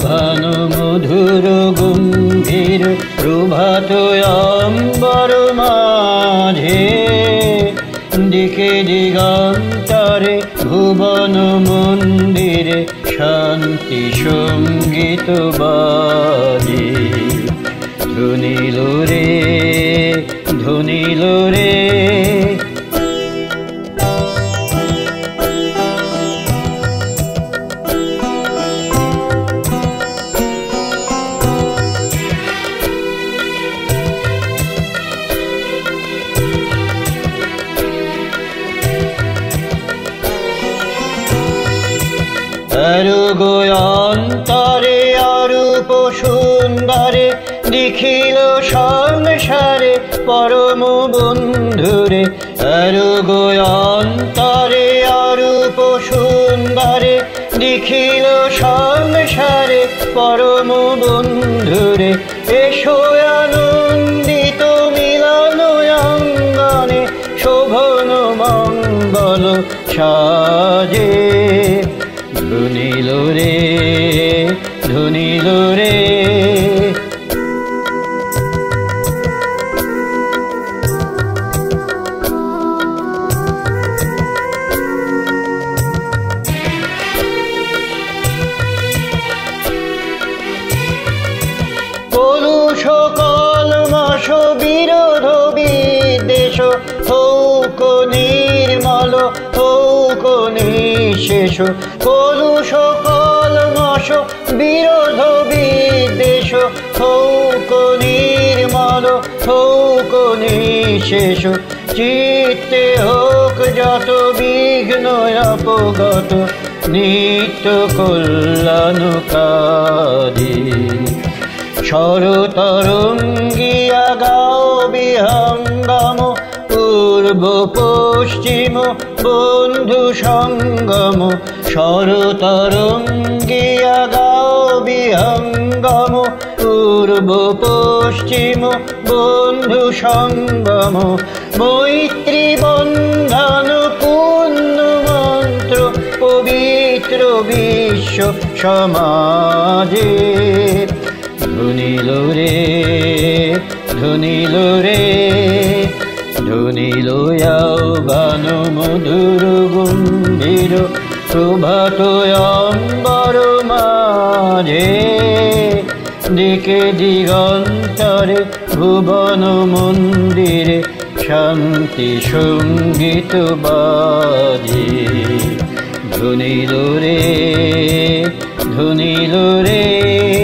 ভান মধুর গম্ভীর প্রভাত অম্বর মাঝে দিকে দিগন্তরে ভুবন মন্দিরে শান্তি সঙ্গীত বাজে ধ্বনিল রে ধ্বনিল রে অন্তরে অরূপ সুন্দরে দেখিল সংসারে পরম বন্ধুরে অন্তরে অরূপ সুন্দরে দেখিল সংসারে পরম বন্ধুরে এসো আনন্দিত মিলন অঙ্গনে শোভন মঙ্গল সাজে ধ্বনিল রে ধ্বনিল রে কলুষ কলমশ বিরোধ বিদ্বেষ হৌক নির্মল হৌক নিঃশেষ কলুষ কলমশ বিরোধ বিদ্বেষ হৌক নির্মল হৌক নিঃশেষ চিত্তে হোক যত বিঘ্ন অপগত নিত্য কল্যাণকারী শরতরঙ্গিয়া গাও বিহঙ্গম পূর্ব পশ্চিম বন্ধু সঙ্গম শরতরঙ্গিয়া গাও বিহঙ্গম পূর্ব পশ্চিম বন্ধু সঙ্গম মৈত্রী বন্ধন পূর্ণ মন্ত্র পবিত্র বিশ্ব সমাজে ধ্বনিল রে ধ্বনিল রে ধ্বনিল যৌবন মধুর গম্ভীর প্রভাত অম্বর মাঝে দিকে দিগন্তরে ভুবন মন্দিরে শান্তি সঙ্গীত বাজে ধ্বনিল রে ধ্বনিল রে।